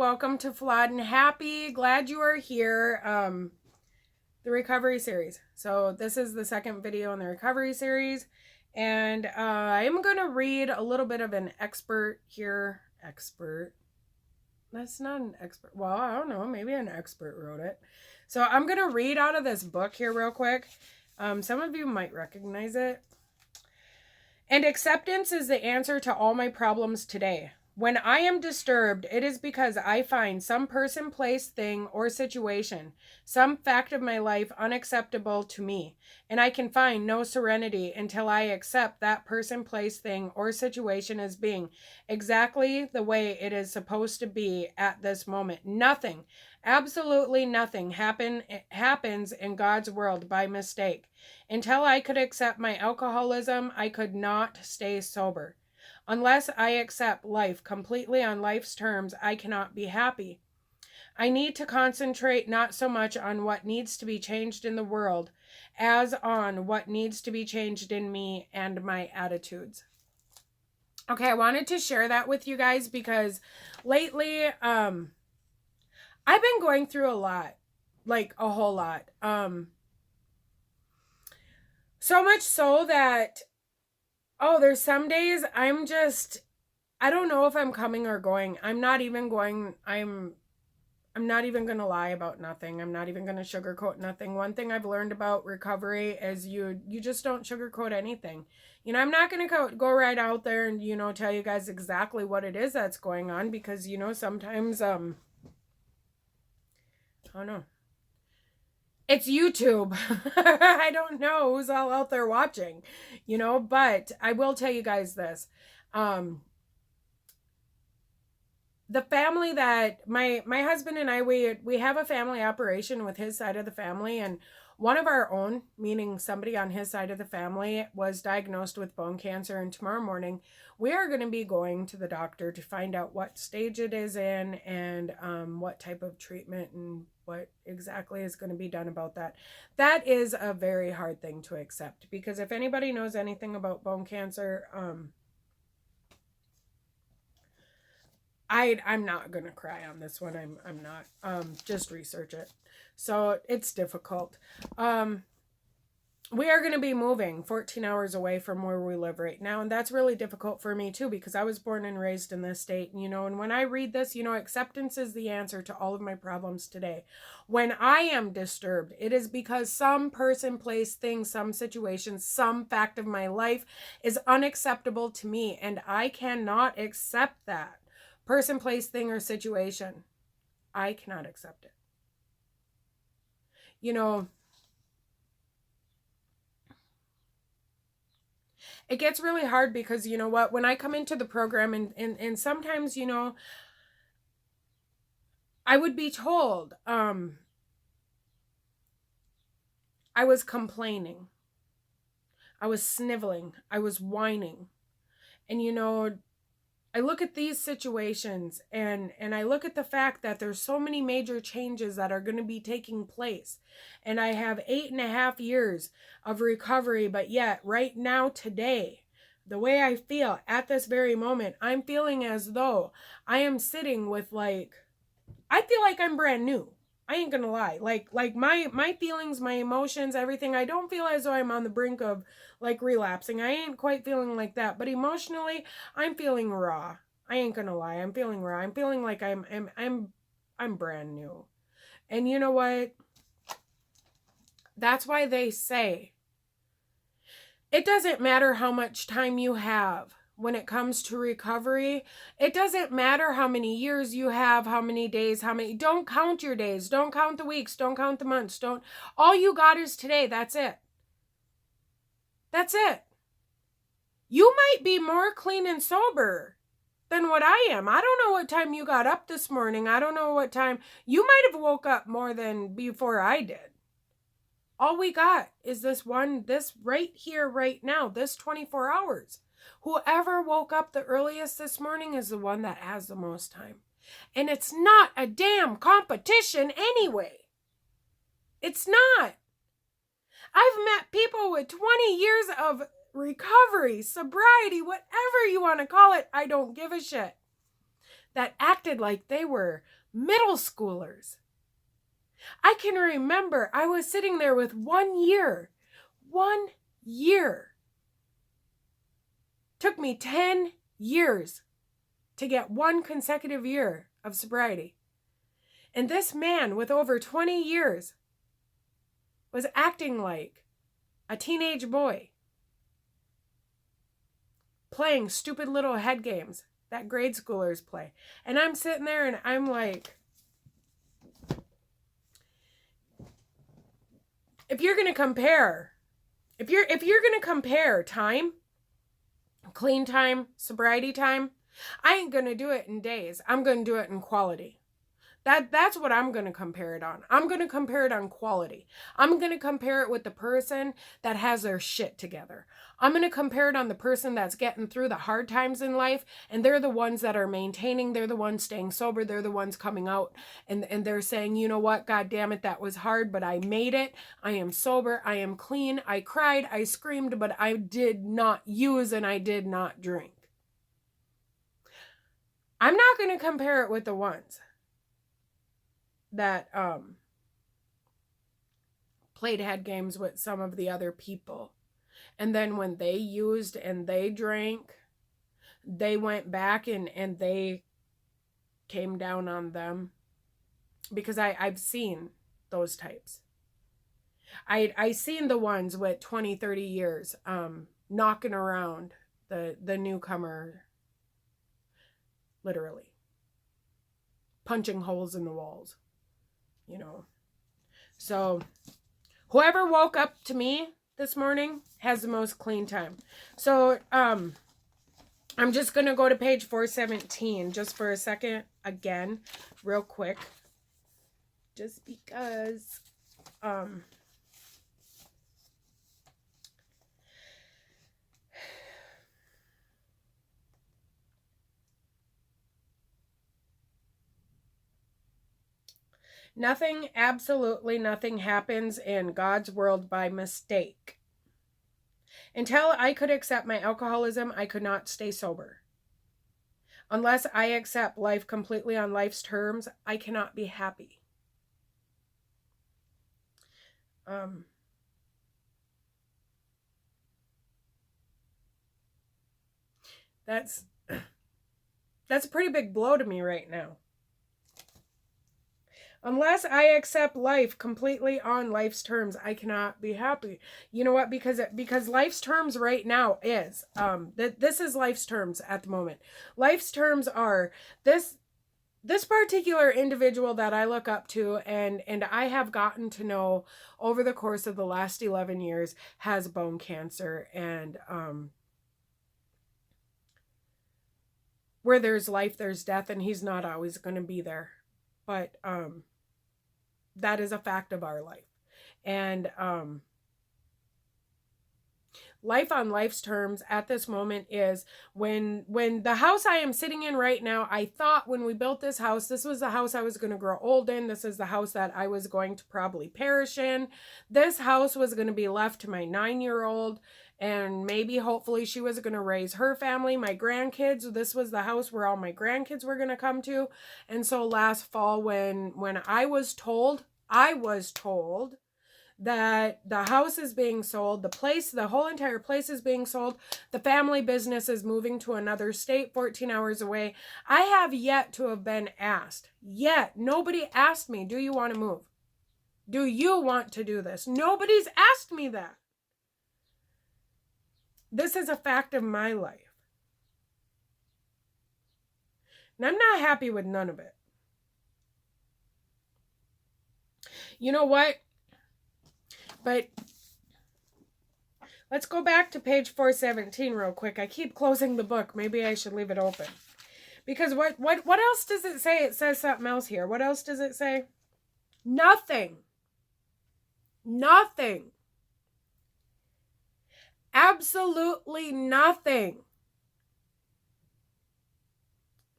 welcome to Flawed and Happy. Glad you are here. The recovery series. So this is the second video in the recovery series. And I'm going to read a little bit of an expert here. Expert. That's not an expert. Well, I don't know. Maybe an expert wrote it. So I'm going to read out of this book here real quick. Some of you might recognize it. And acceptance is the answer to all my problems today. When I am disturbed, it is because I find some person, place, thing, or situation, some fact of my life unacceptable to me, and I can find no serenity until I accept that person, place, thing, or situation as being exactly the way it is supposed to be at this moment. Nothing, absolutely nothing happens in God's world by mistake. Until I could accept my alcoholism, I could not stay sober. Unless I accept life completely on life's terms, I cannot be happy. I need to concentrate not so much on what needs to be changed in the world as on what needs to be changed in me and my attitudes. Okay, I wanted to share that with you guys because lately I've been going through a lot, like a whole lot. So much so that there's some days I don't know if I'm coming or going. I'm not even going. I'm not even going to lie about nothing. I'm not even going to sugarcoat nothing. One thing I've learned about recovery is you just don't sugarcoat anything. I'm not going to go right out there and, tell you guys exactly what it is that's going on because, sometimes, I don't know. It's YouTube. I don't know who's all out there watching, but I will tell you guys this. The family that my husband and I, we have a family operation with his side of the family, and one of our own, meaning somebody on his side of the family, was diagnosed with bone cancer, and tomorrow morning we are going to be going to the doctor to find out what stage it is in and what type of treatment and what exactly is going to be done about that. That is a very hard thing to accept because if anybody knows anything about bone cancer, I'm not going to cry on this one. I'm not. Just research it. So it's difficult. We are going to be moving 14 hours away from where we live right now. And that's really difficult for me too, because I was born and raised in this state, and when I read this, acceptance is the answer to all of my problems today. When I am disturbed, it is because some person, place, thing, some situation, some fact of my life is unacceptable to me. And I cannot accept that person, place, thing, or situation. I cannot accept it. It gets really hard because, when I come into the program and sometimes, I would be told, I was complaining. I was sniveling. I was whining. And, I look at these situations and I look at the fact that there's so many major changes that are going to be taking place. And I have 8.5 years of recovery, but yet right now, today, the way I feel at this very moment, I'm feeling as though I am sitting with I feel like I'm brand new. I ain't gonna lie. Like my feelings, my emotions, everything, I don't feel as though I'm on the brink of relapsing. I ain't quite feeling like that. But emotionally, I'm feeling raw. I ain't gonna lie. I'm feeling raw. I'm feeling like I'm brand new. And you know what? That's why they say it doesn't matter how much time you have. When it comes to recovery, it doesn't matter how many years you have, how many days, don't count your days, don't count the weeks, don't count the months, all you got is today. That's it. That's it. You might be more clean and sober than what I am. I don't know what time you got up this morning. I don't know what time. You might have woke up more than before I did. All we got is this right here, right now, this 24 hours. Whoever woke up the earliest this morning is the one that has the most time. And it's not a damn competition anyway. It's not. I've met people with 20 years of recovery, sobriety, whatever you want to call it. I don't give a shit. that acted like they were middle schoolers. I can remember I was sitting there with 1 year. 1 year. Took me 10 years to get one consecutive year of sobriety. And this man with over 20 years was acting like a teenage boy, playing stupid little head games that grade schoolers play. And I'm sitting there and I'm like, if you're going to compare time, clean time, sobriety time, I ain't going to do it in days. I'm going to do it in quality. That's what I'm going to compare it on. I'm going to compare it on quality. I'm going to compare it with the person that has their shit together. I'm going to compare it on the person that's getting through the hard times in life, and they're the ones that are maintaining. They're the ones staying sober. They're the ones coming out, and they're saying, you know what, God damn it, that was hard, but I made it. I am sober. I am clean. I cried. I screamed, but I did not use and I did not drink. I'm not going to compare it with the ones that played head games with some of the other people. And then when they used and they drank, they went back and they came down on them. Because I've seen those types. I seen the ones with 20, 30 years knocking around the newcomer, literally. Punching holes in the walls. You know, so whoever woke up to me this morning has the most clean time. So, I'm just going to go to page 417 just for a second again, real quick, just because, nothing, absolutely nothing happens in God's world by mistake. Until I could accept my alcoholism, I could not stay sober. Unless I accept life completely on life's terms, I cannot be happy. That's a pretty big blow to me right now. Unless I accept life completely on life's terms, I cannot be happy. You know what? Because life's terms right now is, this is life's terms at the moment. Life's terms are this particular individual that I look up to and I have gotten to know over the course of the last 11 years has bone cancer, and where there's life, there's death, and he's not always going to be there. But that is a fact of our life. And life on life's terms at this moment is when the house I am sitting in right now, I thought when we built this house, this was the house I was going to grow old in. This is the house that I was going to probably perish in. This house was going to be left to my 9-year-old, and maybe hopefully she was going to raise her family, my grandkids. This was the house where all my grandkids were going to come to. And so last fall when I was told that the house is being sold, the whole entire place is being sold, the family business is moving to another state 14 hours away, I have yet to have been asked. Yet. Nobody asked me, do you want to move? Do you want to do this? Nobody's asked me that. This is a fact of my life. And I'm not happy with none of it. You know what? But let's go back to page 417 real quick. I keep closing the book. Maybe I should leave it open. Because what else does it say? It says something else here. What else does it say? Nothing. Nothing. Absolutely nothing.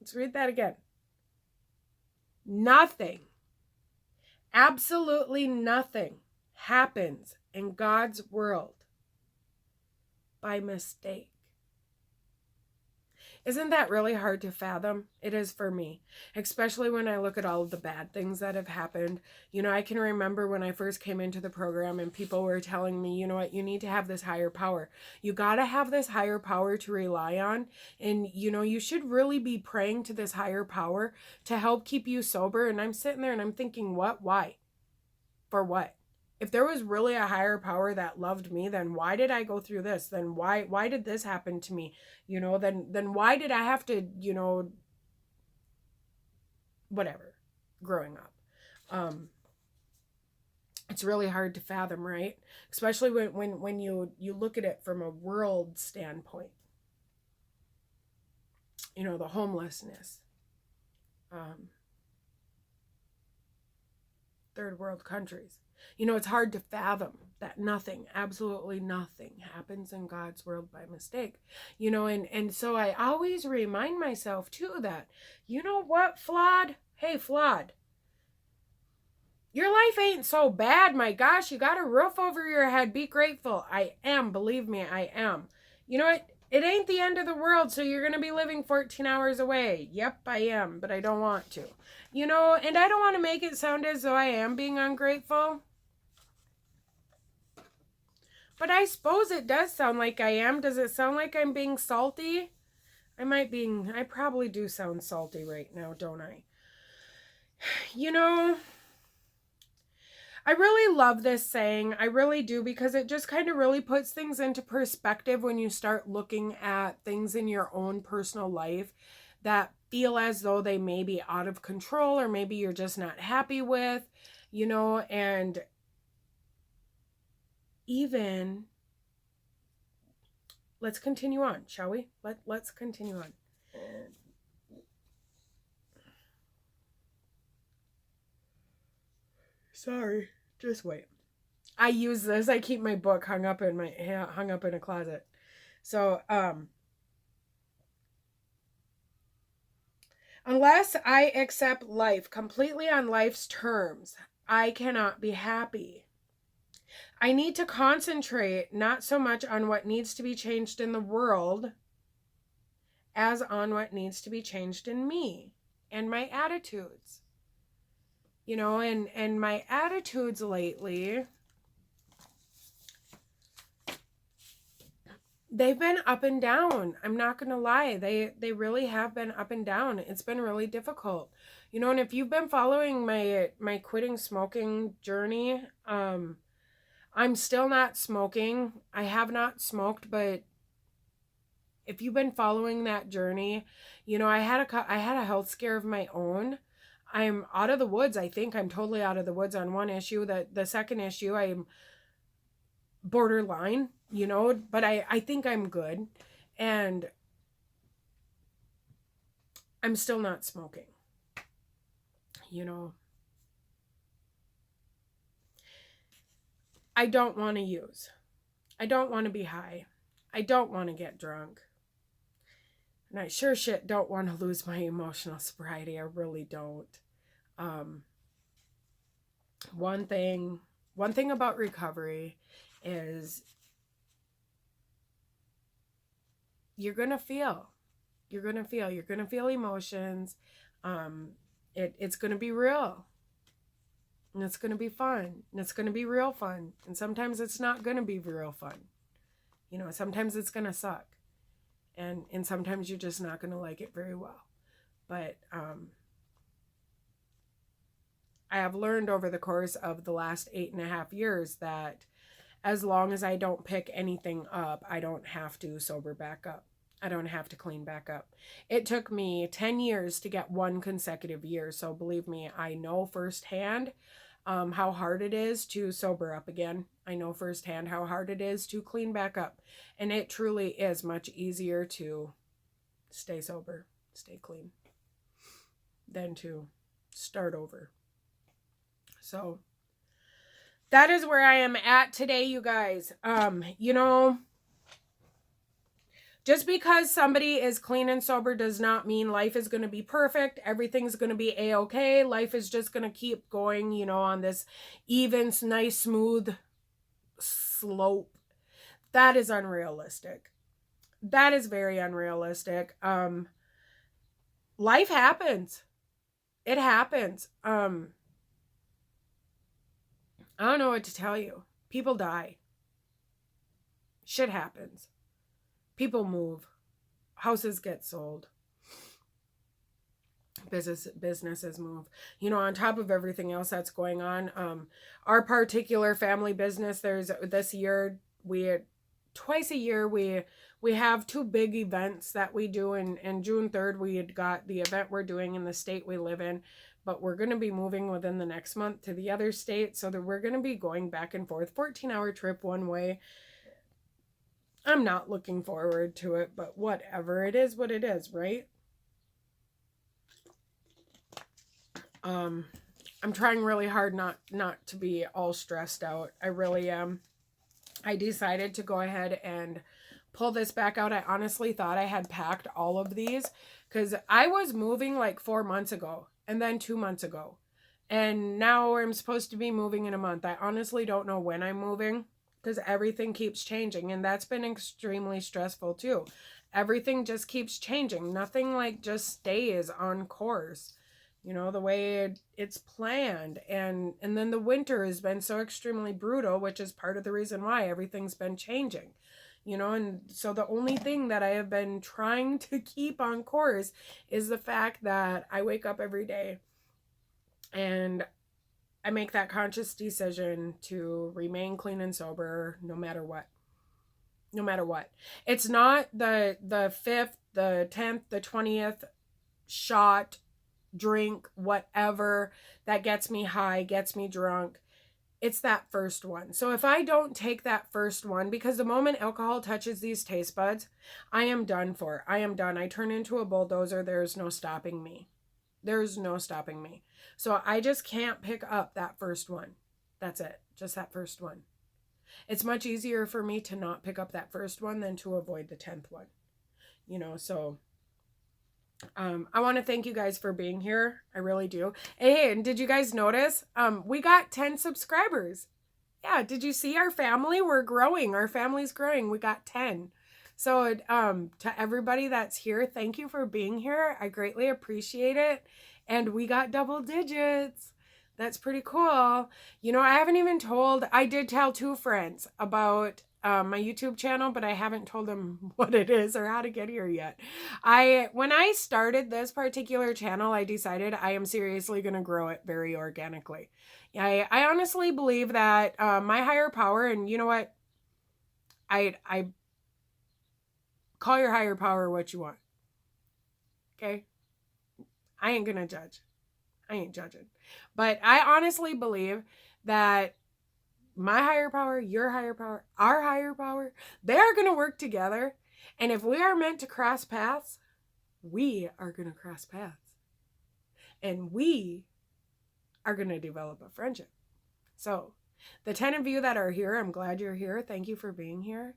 Let's read that again. Nothing. Absolutely nothing happens in God's world by mistake. Isn't that really hard to fathom? It is for me, especially when I look at all of the bad things that have happened. You know, I can remember when I first came into the program and people were telling me, you know what, you need to have this higher power. You got to have this higher power to rely on. And, you know, you should really be praying to this higher power to help keep you sober. And I'm sitting there and I'm thinking, what? Why? For what? If there was really a higher power that loved me, then why did I go through this? Then why did this happen to me? You know, then why did I have to, you know, whatever, growing up. It's really hard to fathom, right? Especially when you look at it from a world standpoint. You know, the homelessness. Third world countries. You know, it's hard to fathom that nothing, absolutely nothing happens in God's world by mistake. You know, and so I always remind myself too that, you know what, Flawed? Hey, Flawed. Your life ain't so bad, my gosh. You got a roof over your head. Be grateful. I am, believe me, I am. You know what? It ain't the end of the world, so you're going to be living 14 hours away. Yep, I am, but I don't want to. You know, and I don't want to make it sound as though I am being ungrateful. But I suppose it does sound like I am. Does it sound like I'm being salty? I probably do sound salty right now, don't I? You know, I really love this saying. I really do, because it just kind of really puts things into perspective when you start looking at things in your own personal life that feel as though they may be out of control, or maybe you're just not happy with, you know, and even, let's continue on, shall we? Let's continue on. Sorry, just wait. I use this. I keep my book hung up in a closet. So, unless I accept life completely on life's terms, I cannot be happy. I need to concentrate not so much on what needs to be changed in the world as on what needs to be changed in me and my attitudes. You know, and my attitudes lately, they've been up and down. I'm not going to lie. They really have been up and down. It's been really difficult. You know, and if you've been following my quitting smoking journey, I'm still not smoking. I have not smoked, but if you've been following that journey, you know, I had a health scare of my own. I'm out of the woods. I think I'm totally out of the woods on one issue. The second issue, I'm borderline, you know, but I think I'm good. And I'm still not smoking, you know. I don't want to use. I don't want to be high. I don't want to get drunk. And I sure shit don't want to lose my emotional sobriety. I really don't. One thing about recovery is you're going to feel emotions. It's going to be real. And it's going to be fun. And it's going to be real fun. And sometimes it's not going to be real fun. You know, sometimes it's going to suck. And sometimes you're just not going to like it very well. But I have learned over the course of the last 8.5 years that as long as I don't pick anything up, I don't have to sober back up. I don't have to clean back up. It took me 10 years to get one consecutive year. So believe me, I know firsthand how hard it is to sober up again. I know firsthand how hard it is to clean back up. And it truly is much easier to stay sober, stay clean, than to start over. So that is where I am at today, you guys. You know, just because somebody is clean and sober does not mean life is going to be perfect. Everything's going to be a-okay. Life is just going to keep going, you know, on this even, nice, smooth slope. That is unrealistic. that is very unrealistic. Life happens. It happens. I don't know what to tell you. People die. Shit happens. People move. Houses get sold. Businesses move. You know, on top of everything else that's going on, our particular family business, there's this year, twice a year we have two big events that we do, and June 3rd we had got the event we're doing in the state we live in, but we're going to be moving within the next month to the other state, so that we're going to be going back and forth, 14-hour trip one way. I'm not looking forward to it, but whatever, it is what it is, right? I'm trying really hard not to be all stressed out. I really am. I decided to go ahead and pull this back out. I honestly thought I had packed all of these because I was moving like 4 months ago and then 2 months ago. And now I'm supposed to be moving in a month. I honestly don't know when I'm moving because everything keeps changing, and that's been extremely stressful too. Everything just keeps changing. Nothing like just stays on course, you know, the way it's planned. And then the winter has been so extremely brutal, which is part of the reason why everything's been changing, you know. And so the only thing that I have been trying to keep on course is the fact that I wake up every day and I make that conscious decision to remain clean and sober no matter what. No matter what. It's not the 5th, the 10th, the 20th shot, drink, whatever, that gets me high, gets me drunk. It's that first one. So if I don't take that first one, because the moment alcohol touches these taste buds, I am done for. I am done. I turn into a bulldozer. There's no stopping me. There's no stopping me. So I just can't pick up that first one. That's it. Just that first one. It's much easier for me to not pick up that first one than to avoid the 10th one. You know, so I want to thank you guys for being here. I really do. Hey, and did you guys notice? We got 10 subscribers. Yeah, did you see our family? We're growing. Our family's growing. We got 10. So to everybody that's here, thank you for being here. I greatly appreciate it. And we got double digits. That's pretty cool. You know, I did tell 2 friends about my YouTube channel, but I haven't told them what it is or how to get here yet. When I started this particular channel, I decided I am seriously going to grow it very organically. I honestly believe that my higher power, and you know what? I call your higher power what you want. Okay? I ain't going to judge. I ain't judging. But I honestly believe that my higher power, your higher power, our higher power, they're going to work together. And if we are meant to cross paths, we are going to cross paths. And we are going to develop a friendship. So the 10 of you that are here, I'm glad you're here. Thank you for being here.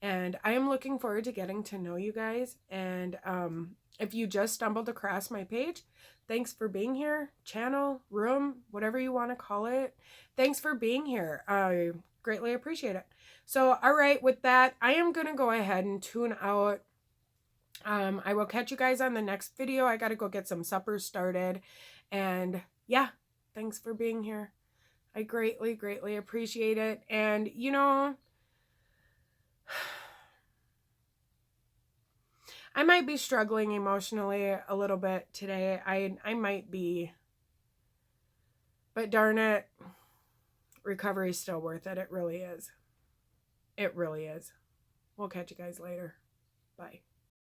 And I am looking forward to getting to know you guys. And if you just stumbled across my page, thanks for being here. Channel, room, whatever you want to call it. Thanks for being here. I greatly appreciate it. So, all right, with that, I am going to go ahead and tune out. I will catch you guys on the next video. I got to go get some supper started. And yeah, thanks for being here. I greatly, greatly appreciate it. And, you know, I might be struggling emotionally a little bit today. I might be. But darn it, recovery's still worth it. It really is. It really is. We'll catch you guys later. Bye.